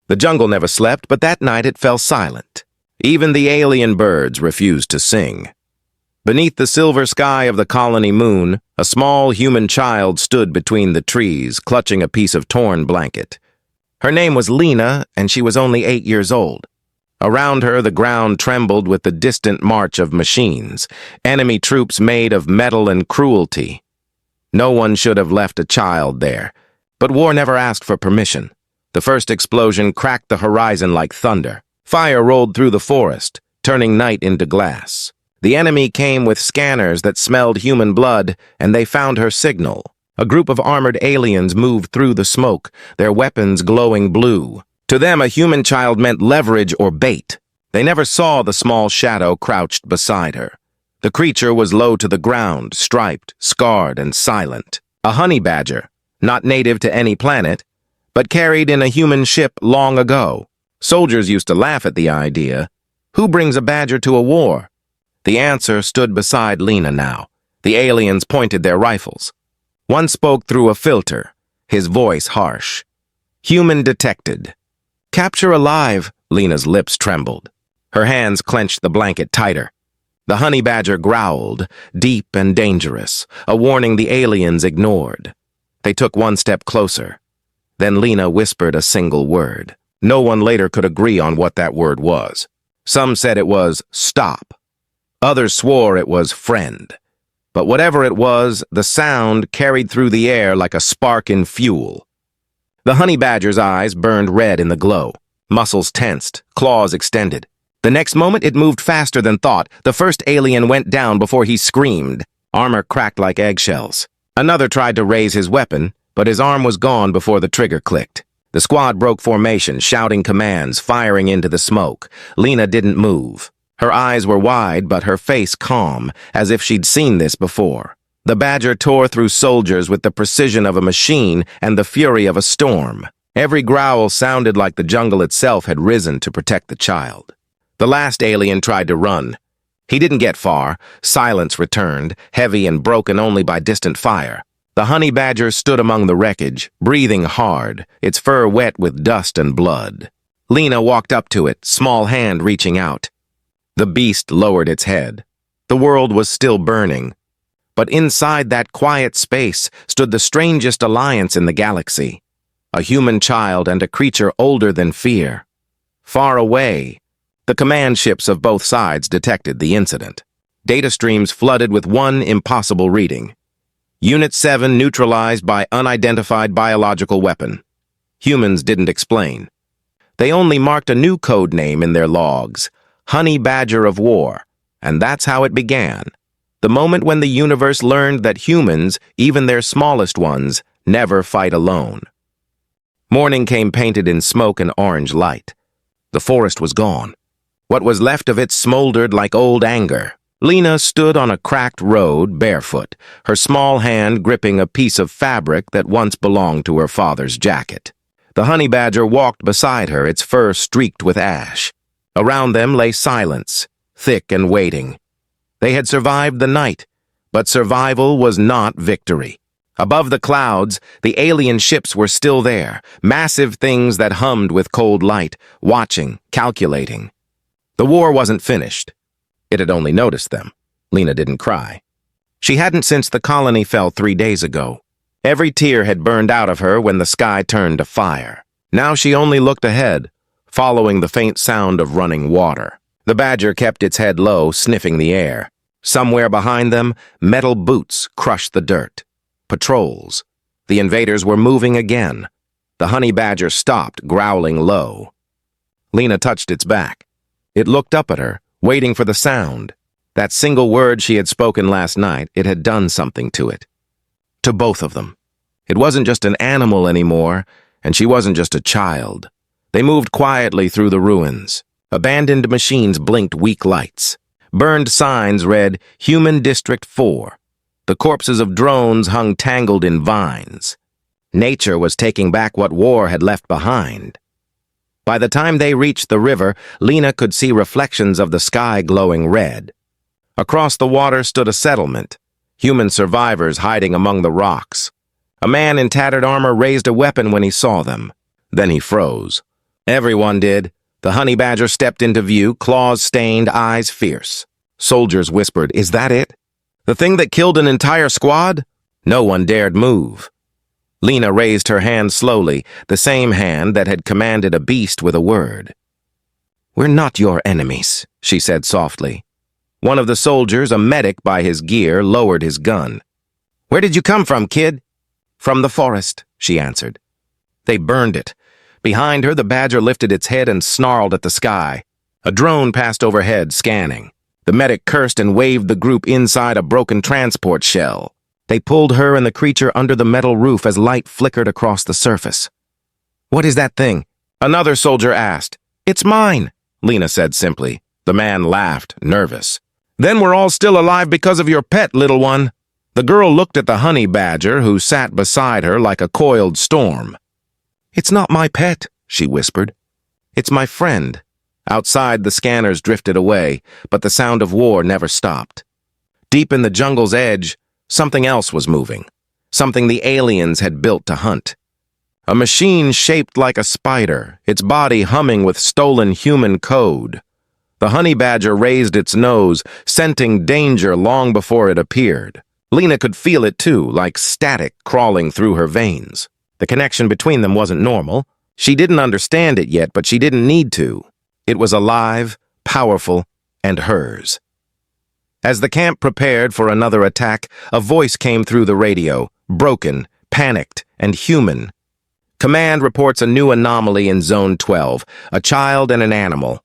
The jungle never slept, but that night it fell silent. Even the alien birds refused to sing. Beneath the silver sky of the colony moon, a small human child stood between the trees, clutching a piece of torn blanket. Her name was Lena, and she was only 8 years old. Around her, the ground trembled with the distant march of machines, enemy troops made of metal and cruelty. No one should have left a child there, but war never asked for permission. The first explosion cracked the horizon like thunder. Fire rolled through the forest, turning night into glass. The enemy came with scanners that smelled human blood, and they found her signal. A group of armored aliens moved through the smoke, their weapons glowing blue. To them, a human child meant leverage or bait. They never saw the small shadow crouched beside her. The creature was low to the ground, striped, scarred, and silent. A honey badger, not native to any planet, but carried in a human ship long ago. Soldiers used to laugh at the idea. Who brings a badger to a war? The answer stood beside Lena now. The aliens pointed their rifles. One spoke through a filter, his voice harsh. Human detected. Capture alive, Lena's lips trembled. Her hands clenched the blanket tighter. The honey badger growled, deep and dangerous, a warning the aliens ignored. They took one step closer. Then Lena whispered a single word. No one later could agree on what that word was. Some said it was stop. Others swore it was friend. But whatever it was, the sound carried through the air like a spark in fuel. The honey badger's eyes burned red in the glow. Muscles tensed, claws extended. The next moment, it moved faster than thought. The first alien went down before he screamed. Armor cracked like eggshells. Another tried to raise his weapon, but his arm was gone before the trigger clicked. The squad broke formation, shouting commands, firing into the smoke. Lena didn't move. Her eyes were wide, but her face calm, as if she'd seen this before. The badger tore through soldiers with the precision of a machine and the fury of a storm. Every growl sounded like the jungle itself had risen to protect the child. The last alien tried to run. He didn't get far. Silence returned, heavy and broken only by distant fire. The honey badger stood among the wreckage, breathing hard, its fur wet with dust and blood. Lena walked up to it, small hand reaching out. The beast lowered its head. The world was still burning. But inside that quiet space stood the strangest alliance in the galaxy. A human child and a creature older than fear. Far away, the command ships of both sides detected the incident. Data streams flooded with one impossible reading. Unit 7 neutralized by unidentified biological weapon. Humans didn't explain. They only marked a new code name in their logs, Honey Badger of War, and that's how it began. The moment when the universe learned that humans, even their smallest ones, never fight alone. Morning came painted in smoke and orange light. The forest was gone. What was left of it smoldered like old anger. Lena stood on a cracked road, barefoot, her small hand gripping a piece of fabric that once belonged to her father's jacket. The honey badger walked beside her, its fur streaked with ash. Around them lay silence, thick and waiting. They had survived the night, but survival was not victory. Above the clouds, the alien ships were still there, massive things that hummed with cold light, watching, calculating. The war wasn't finished. It had only noticed them. Lena didn't cry. She hadn't since the colony fell 3 days ago. Every tear had burned out of her when the sky turned to fire. Now she only looked ahead, following the faint sound of running water. The badger kept its head low, sniffing the air. Somewhere behind them, metal boots crushed the dirt. Patrols. The invaders were moving again. The honey badger stopped, growling low. Lena touched its back. It looked up at her, waiting for the sound. That single word she had spoken last night, it had done something to it. To both of them. It wasn't just an animal anymore, and she wasn't just a child. They moved quietly through the ruins. Abandoned machines blinked weak lights. Burned signs read, Human District 4. The corpses of drones hung tangled in vines. Nature was taking back what war had left behind. By the time they reached the river, Lena could see reflections of the sky glowing red. Across the water stood a settlement, human survivors hiding among the rocks. A man in tattered armor raised a weapon when he saw them. Then he froze. Everyone did. The honey badger stepped into view, claws stained, eyes fierce. Soldiers whispered, "Is that it? The thing that killed an entire squad?" No one dared move. Lena raised her hand slowly, the same hand that had commanded a beast with a word. "We're not your enemies," she said softly. One of the soldiers, a medic by his gear, lowered his gun. "Where did you come from, kid?" "From the forest," she answered. They burned it. Behind her, the badger lifted its head and snarled at the sky. A drone passed overhead, scanning. The medic cursed and waved the group inside a broken transport shell. They pulled her and the creature under the metal roof as light flickered across the surface. "What is that thing?" another soldier asked. "It's mine," Lena said simply. The man laughed, nervous. "Then we're all still alive because of your pet, little one." The girl looked at the honey badger, who sat beside her like a coiled storm. "It's not my pet," she whispered. "It's my friend." Outside, the scanners drifted away, but the sound of war never stopped. Deep in the jungle's edge, something else was moving, something the aliens had built to hunt. A machine shaped like a spider, its body humming with stolen human code. The honey badger raised its nose, scenting danger long before it appeared. Lena could feel it too, like static crawling through her veins. The connection between them wasn't normal. She didn't understand it yet, but she didn't need to. It was alive, powerful, and hers. As the camp prepared for another attack, a voice came through the radio, broken, panicked, and human. "Command reports a new anomaly in Zone 12, a child and an animal.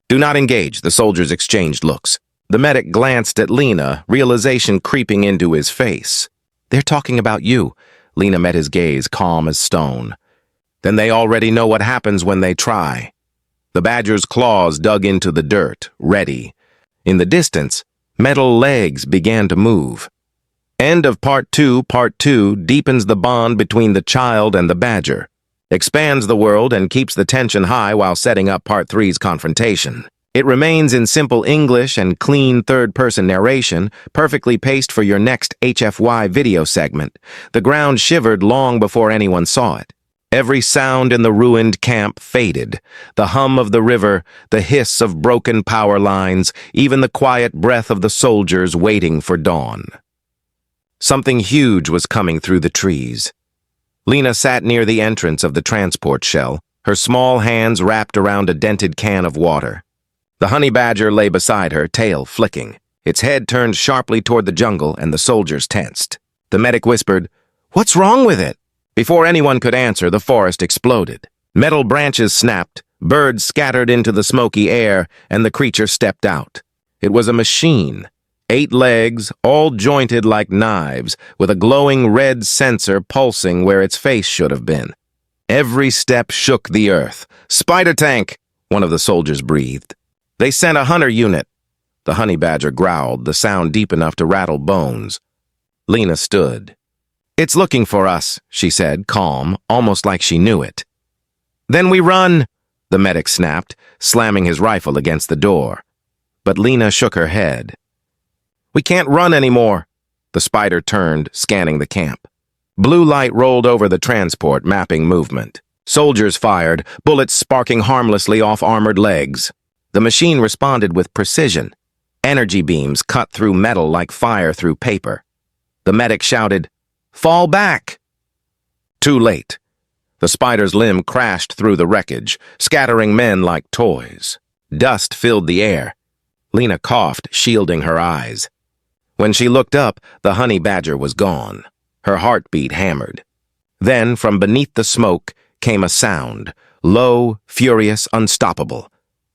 Do not engage," the soldiers exchanged looks. The medic glanced at Lena, realization creeping into his face. "They're talking about you." Lena met his gaze, calm as stone. "Then they already know what happens when they try." The badger's claws dug into the dirt, ready. In the distance, metal legs began to move. End of Part 2. Part 2 deepens the bond between the child and the badger, expands the world, and keeps the tension high while setting up Part 3's confrontation. It remains in simple English and clean third-person narration, perfectly paced for your next HFY video segment. The ground shivered long before anyone saw it. Every sound in the ruined camp faded. The hum of the river, the hiss of broken power lines, even the quiet breath of the soldiers waiting for dawn. Something huge was coming through the trees. Lena sat near the entrance of the transport shell, her small hands wrapped around a dented can of water. The honey badger lay beside her, tail flicking. Its head turned sharply toward the jungle, and the soldiers tensed. The medic whispered, "What's wrong with it?" Before anyone could answer, the forest exploded. Metal branches snapped, birds scattered into the smoky air, and the creature stepped out. It was a machine. 8 legs, all jointed like knives, with a glowing red sensor pulsing where its face should have been. Every step shook the earth. "Spider tank," one of the soldiers breathed. "They sent a hunter unit." The honey badger growled, the sound deep enough to rattle bones. Lena stood. "It's looking for us," she said, calm, almost like she knew it. "Then we run," the medic snapped, slamming his rifle against the door. But Lena shook her head. "We can't run anymore." The spider turned, scanning the camp. Blue light rolled over the transport, mapping movement. Soldiers fired, bullets sparking harmlessly off armored legs. The machine responded with precision. Energy beams cut through metal like fire through paper. The medic shouted, "Fall back!" Too late. The spider's limb crashed through the wreckage, scattering men like toys. Dust filled the air. Lena coughed, shielding her eyes. When she looked up, the honey badger was gone. Her heartbeat hammered. Then, from beneath the smoke, came a sound, low, furious, unstoppable.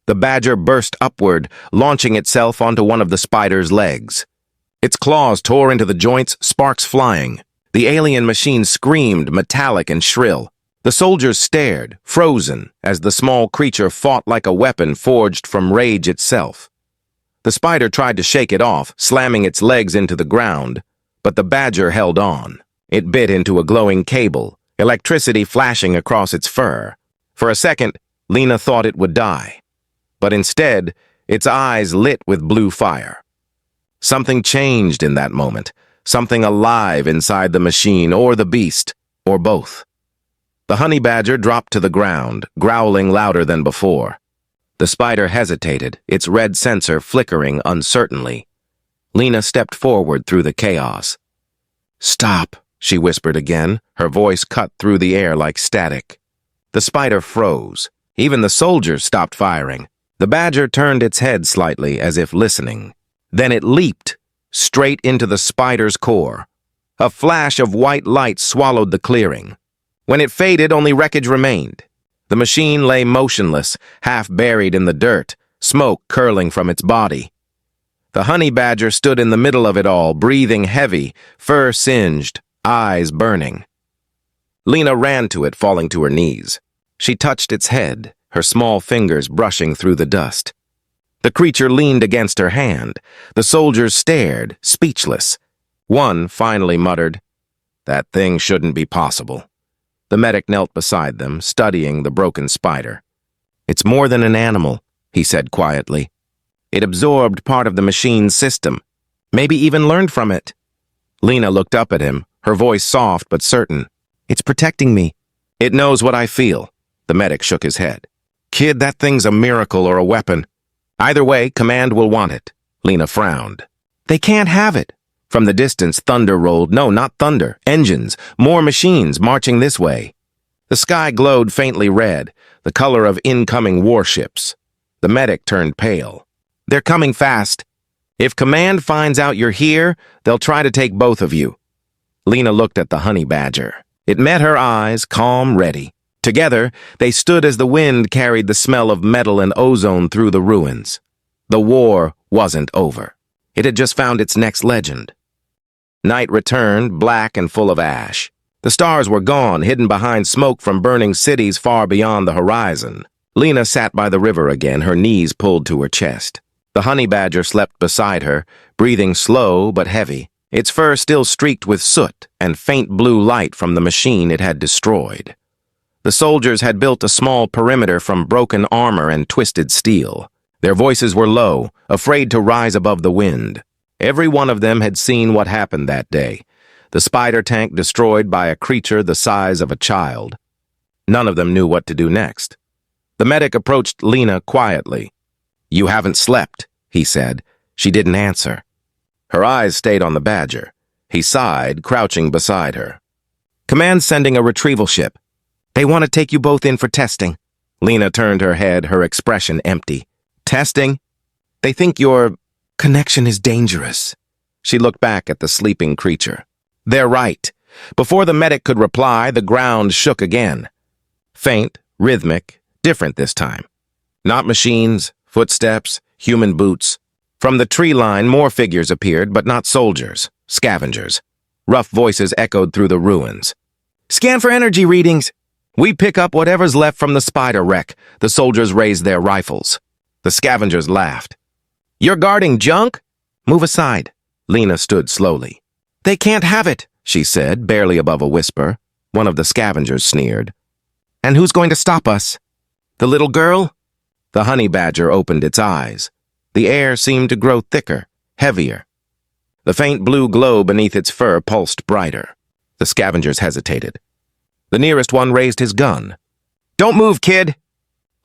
The badger burst upward, launching itself onto one of the spider's legs. Its claws tore into the joints, sparks flying. The alien machine screamed, metallic and shrill. The soldiers stared, frozen, as the small creature fought like a weapon forged from rage itself. The spider tried to shake it off, slamming its legs into the ground, but the badger held on. It bit into a glowing cable, electricity flashing across its fur. For a second, Lena thought it would die. But instead, its eyes lit with blue fire. Something changed in that moment, something alive inside the machine or the beast, or both. The honey badger dropped to the ground, growling louder than before. The spider hesitated, its red sensor flickering uncertainly. Lena stepped forward through the chaos. "Stop," she whispered again, her voice cut through the air like static. The spider froze. Even the soldiers stopped firing. The badger turned its head slightly as if listening. Then it leaped, straight into the spider's core. A flash of white light swallowed the clearing. When it faded, only wreckage remained. The machine lay motionless, half buried in the dirt, smoke curling from its body. The honey badger stood in the middle of it all, breathing heavy, fur singed, eyes burning. Lena ran to it, falling to her knees. She touched its head, her small fingers brushing through the dust. The creature leaned against her hand. The soldiers stared, speechless. One finally muttered, "That thing shouldn't be possible." The medic knelt beside them, studying the broken spider. "It's more than an animal," he said quietly. "It absorbed part of the machine's system, maybe even learned from it." Lena looked up at him, her voice soft but certain. "It's protecting me. It knows what I feel." The medic shook his head. "Kid, that thing's a miracle or a weapon. Either way, Command will want it." Lena frowned. "They can't have it." From the distance, thunder rolled. No, not thunder. Engines. More machines marching this way. The sky glowed faintly red, the color of incoming warships. The medic turned pale. "They're coming fast. If Command finds out you're here, they'll try to take both of you." Lena looked at the honey badger. It met her eyes, calm, ready. Together, they stood as the wind carried the smell of metal and ozone through the ruins. The war wasn't over. It had just found its next legend. Night returned, black and full of ash. The stars were gone, hidden behind smoke from burning cities far beyond the horizon. Lena sat by the river again, her knees pulled to her chest. The honey badger slept beside her, breathing slow but heavy, its fur still streaked with soot and faint blue light from the machine it had destroyed. The soldiers had built a small perimeter from broken armor and twisted steel. Their voices were low, afraid to rise above the wind. Every one of them had seen what happened that day. The spider tank destroyed by a creature the size of a child. None of them knew what to do next. The medic approached Lena quietly. "You haven't slept," he said. She didn't answer. Her eyes stayed on the badger. He sighed, crouching beside her. "Command's sending a retrieval ship. They want to take you both in for testing." Lena turned her head, her expression empty. "Testing? They think your connection is dangerous." She looked back at the sleeping creature. "They're right." Before the medic could reply, the ground shook again. Faint, rhythmic, different this time. Not machines, footsteps, human boots. From the tree line, more figures appeared, but not soldiers, scavengers. Rough voices echoed through the ruins. "Scan for energy readings. We pick up whatever's left from the spider wreck." The soldiers raised their rifles. The scavengers laughed. "You're guarding junk? Move aside." Lena stood slowly. "They can't have it," she said, barely above a whisper. One of the scavengers sneered. "And who's going to stop us? The little girl?" The honey badger opened its eyes. The air seemed to grow thicker, heavier. The faint blue glow beneath its fur pulsed brighter. The scavengers hesitated. The nearest one raised his gun. "Don't move, kid!"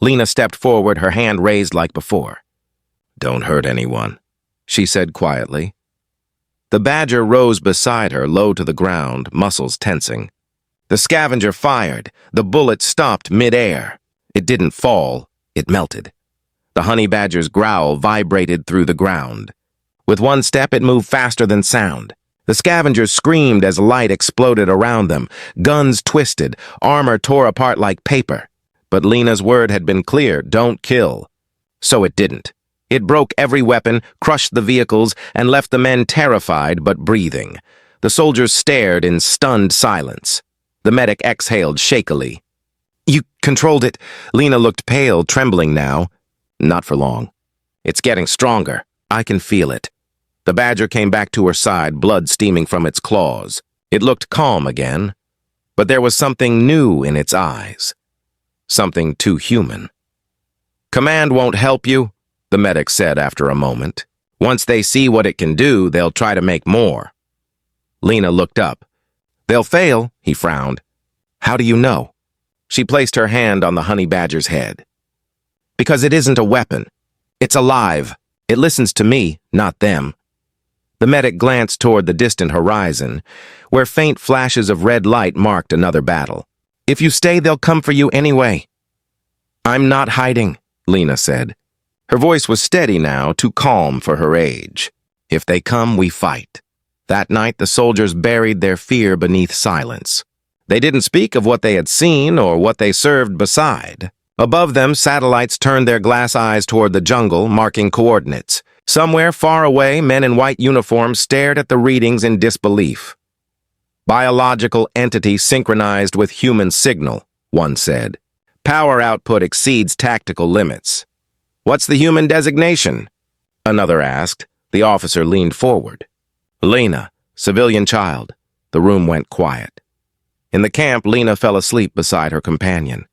Lena stepped forward, her hand raised like before. "Don't hurt anyone," she said quietly. The badger rose beside her, low to the ground, muscles tensing. The scavenger fired. The bullet stopped mid-air. It didn't fall, it melted. The honey badger's growl vibrated through the ground. With one step, it moved faster than sound. The scavengers screamed as light exploded around them. Guns twisted, armor tore apart like paper. But Lena's word had been clear, don't kill. So it didn't. It broke every weapon, crushed the vehicles, and left the men terrified but breathing. The soldiers stared in stunned silence. The medic exhaled shakily. "You controlled it." Lena looked pale, trembling now. "Not for long. It's getting stronger. I can feel it." The badger came back to her side, blood steaming from its claws. It looked calm again, but there was something new in its eyes. Something too human. "Command won't help you," the medic said after a moment. "Once they see what it can do, they'll try to make more." Lena looked up. "They'll fail," he frowned. "How do you know?" She placed her hand on the honey badger's head. Because it isn't a weapon. It's alive. It listens to me, not them. The medic glanced toward the distant horizon, where faint flashes of red light marked another battle. If you stay, they'll come for you anyway. I'm not hiding, Lena said. Her voice was steady now, too calm for her age. If they come, we fight. That night, the soldiers buried their fear beneath silence. They didn't speak of what they had seen or what they served beside. Above them, satellites turned their glass eyes toward the jungle, marking coordinates. Somewhere far away, men in white uniforms stared at the readings in disbelief. Biological entity synchronized with human signal, one said. Power output exceeds tactical limits. What's the human designation? Another asked. The officer leaned forward. Lena, civilian child. The room went quiet. In the camp, Lena fell asleep beside her companion.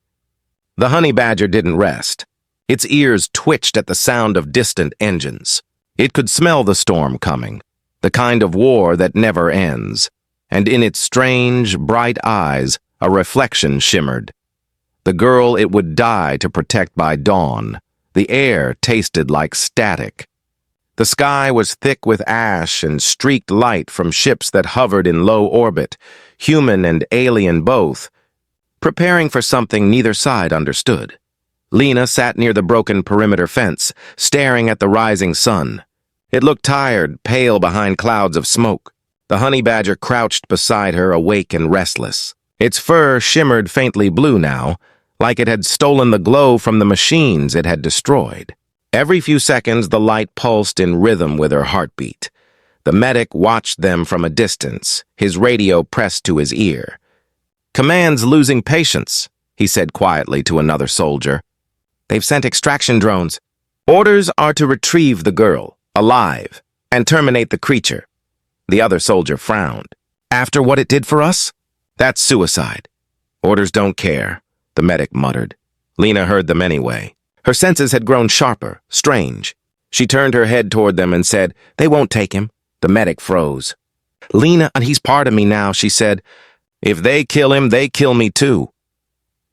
The honey badger didn't rest. Its ears twitched at the sound of distant engines. It could smell the storm coming, the kind of war that never ends, and in its strange, bright eyes, a reflection shimmered. The girl it would die to protect by dawn. The air tasted like static. The sky was thick with ash and streaked light from ships that hovered in low orbit, human and alien both, preparing for something neither side understood. Lena sat near the broken perimeter fence, staring at the rising sun. It looked tired, pale behind clouds of smoke. The honey badger crouched beside her, awake and restless. Its fur shimmered faintly blue now, like it had stolen the glow from the machines it had destroyed. Every few seconds, the light pulsed in rhythm with her heartbeat. The medic watched them from a distance, his radio pressed to his ear. Command's losing patience, he said quietly to another soldier. They've sent extraction drones. Orders are to retrieve the girl, alive, and terminate the creature. The other soldier frowned. After what it did for us? That's suicide. Orders don't care, the medic muttered. Lena heard them anyway. Her senses had grown sharper, strange. She turned her head toward them and said, They won't take him. The medic froze. Lena, and he's part of me now, she said. If they kill him, they kill me too.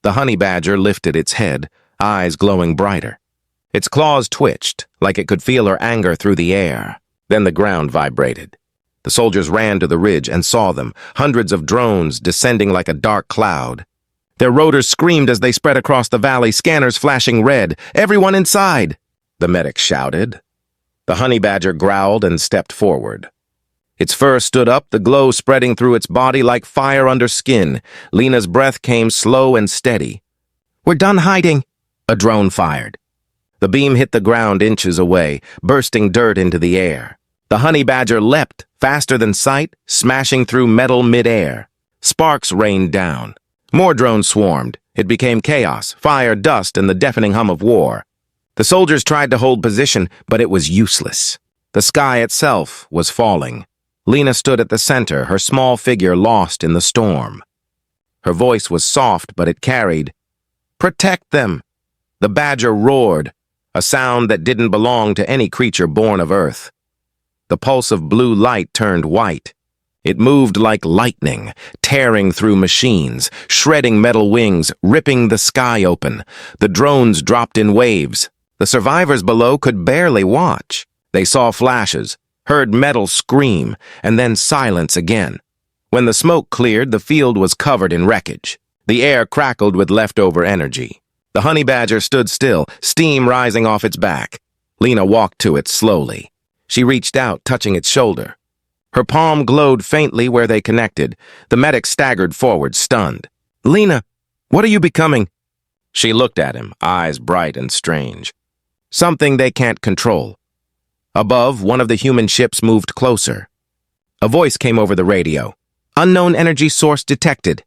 The honey badger lifted its head, eyes glowing brighter. Its claws twitched, like it could feel her anger through the air. Then the ground vibrated. The soldiers ran to the ridge and saw them, hundreds of drones descending like a dark cloud. Their rotors screamed as they spread across the valley, scanners flashing red. Everyone inside! The medic shouted. The honey badger growled and stepped forward. Its fur stood up, the glow spreading through its body like fire under skin. Lena's breath came slow and steady. We're done hiding, a drone fired. The beam hit the ground inches away, bursting dirt into the air. The honey badger leapt, faster than sight, smashing through metal mid-air. Sparks rained down. More drones swarmed. It became chaos, fire, dust, and the deafening hum of war. The soldiers tried to hold position, but it was useless. The sky itself was falling. Lena stood at the center, her small figure lost in the storm. Her voice was soft, but it carried. Protect them! The badger roared, a sound that didn't belong to any creature born of Earth. The pulse of blue light turned white. It moved like lightning, tearing through machines, shredding metal wings, ripping the sky open. The drones dropped in waves. The survivors below could barely watch. They saw flashes, heard metal scream, and then silence again. When the smoke cleared, the field was covered in wreckage. The air crackled with leftover energy. The honey badger stood still, steam rising off its back. Lena walked to it slowly. She reached out, touching its shoulder. Her palm glowed faintly where they connected. The medic staggered forward, stunned. Lena, what are you becoming? She looked at him, eyes bright and strange. Something they can't control. Above, one of the human ships moved closer. A voice came over the radio. Unknown energy source detected.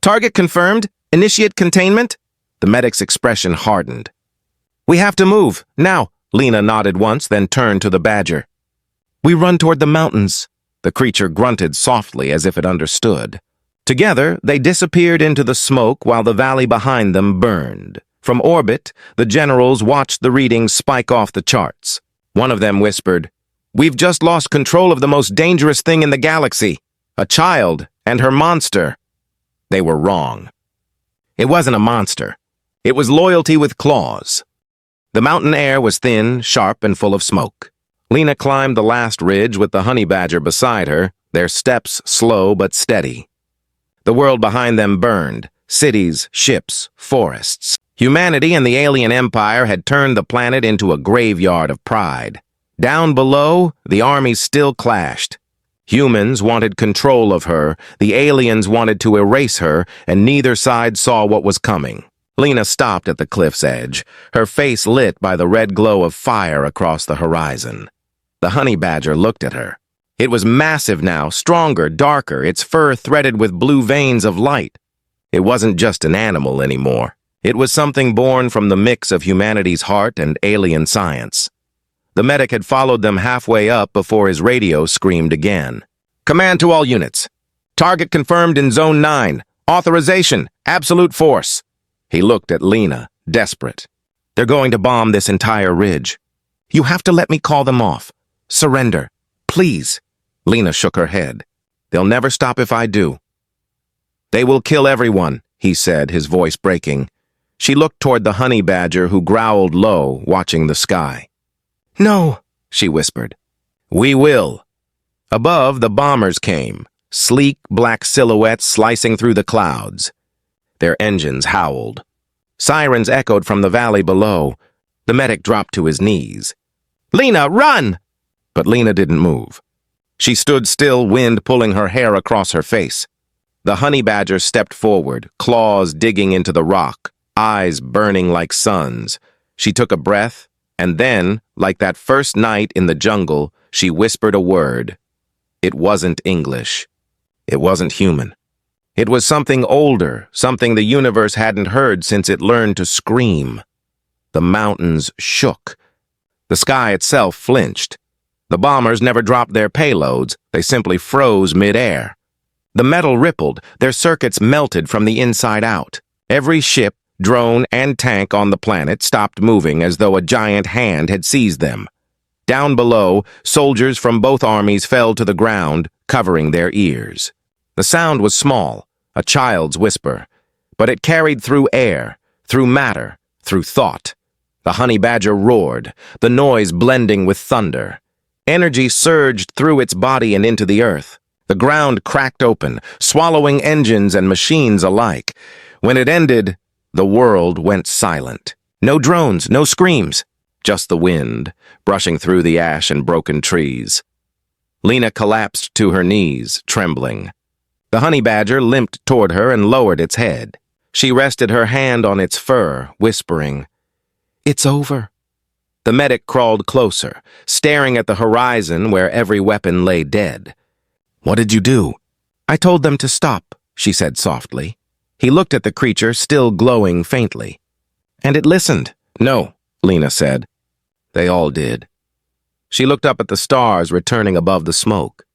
Target confirmed. Initiate containment. The medic's expression hardened. We have to move, now. Lena nodded once, then turned to the badger. We run toward the mountains. The creature grunted softly as if it understood. Together, they disappeared into the smoke while the valley behind them burned. From orbit, the generals watched the readings spike off the charts. One of them whispered, We've just lost control of the most dangerous thing in the galaxy. A child and her monster. They were wrong. It wasn't a monster. It was loyalty with claws. The mountain air was thin, sharp, and full of smoke. Lena climbed the last ridge with the honey badger beside her, their steps slow but steady. The world behind them burned, cities, ships, forests. Humanity and the alien empire had turned the planet into a graveyard of pride. Down below, the armies still clashed. Humans wanted control of her, the aliens wanted to erase her, and neither side saw what was coming. Lena stopped at the cliff's edge, her face lit by the red glow of fire across the horizon. The honey badger looked at her. It was massive now, stronger, darker, its fur threaded with blue veins of light. It wasn't just an animal anymore. It was something born from the mix of humanity's heart and alien science. The medic had followed them halfway up before his radio screamed again. "Command to all units. Target confirmed in Zone 9. Authorization. Absolute force." He looked at Lena, desperate. "They're going to bomb this entire ridge. You have to let me call them off. Surrender. Please." Lena shook her head. "They'll never stop if I do." "They will kill everyone," he said, his voice breaking. She looked toward the honey badger who growled low, watching the sky. "No," she whispered. "We will." Above, the bombers came, sleek black silhouettes slicing through the clouds. Their engines howled. Sirens echoed from the valley below. The medic dropped to his knees. "Lena, run!" But Lena didn't move. She stood still, wind pulling her hair across her face. The honey badger stepped forward, claws digging into the rock, eyes burning like suns. She took a breath, and then, like that first night in the jungle, she whispered a word. It wasn't English. It wasn't human. It was something older, something the universe hadn't heard since it learned to scream. The mountains shook. The sky itself flinched. The bombers never dropped their payloads, they simply froze mid-air. The metal rippled, their circuits melted from the inside out. Every ship, drone, and tank on the planet stopped moving as though a giant hand had seized them. Down below, soldiers from both armies fell to the ground, covering their ears. The sound was small, a child's whisper, but it carried through air, through matter, through thought. The honey badger roared, the noise blending with thunder. Energy surged through its body and into the earth. The ground cracked open, swallowing engines and machines alike. When it ended, the world went silent. No drones, no screams, just the wind, brushing through the ash and broken trees. Lena collapsed to her knees, trembling. The honey badger limped toward her and lowered its head. She rested her hand on its fur, whispering, "It's over." The medic crawled closer, staring at the horizon where every weapon lay dead. "What did you do?" "I told them to stop," she said softly. He looked at the creature, still glowing faintly. "And it listened." "No," Lena said. "They all did." She looked up at the stars returning above the smoke.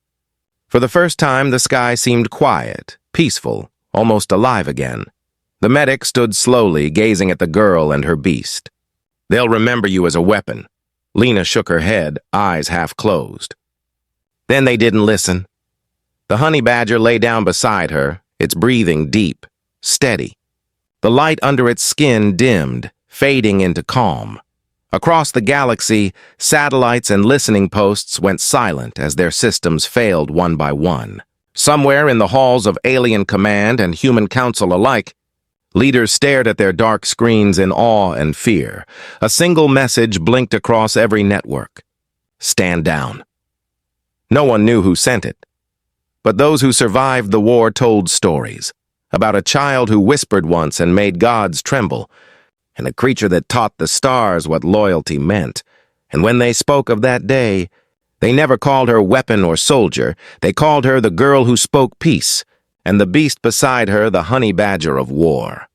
For the first time, the sky seemed quiet, peaceful, almost alive again. The medic stood slowly, gazing at the girl and her beast. "They'll remember you as a weapon." Lena shook her head, eyes half closed. Then they didn't listen. The honey badger lay down beside her, its breathing deep, steady. The light under its skin dimmed, fading into calm. Across the galaxy, satellites and listening posts went silent as their systems failed one by one. Somewhere in the halls of Alien Command and Human Council alike, leaders stared at their dark screens in awe and fear. A single message blinked across every network. "Stand down." No one knew who sent it. But those who survived the war told stories about a child who whispered once and made gods tremble, and a creature that taught the stars what loyalty meant. And when they spoke of that day, they never called her weapon or soldier. They called her the girl who spoke peace, and the beast beside her the honey badger of war.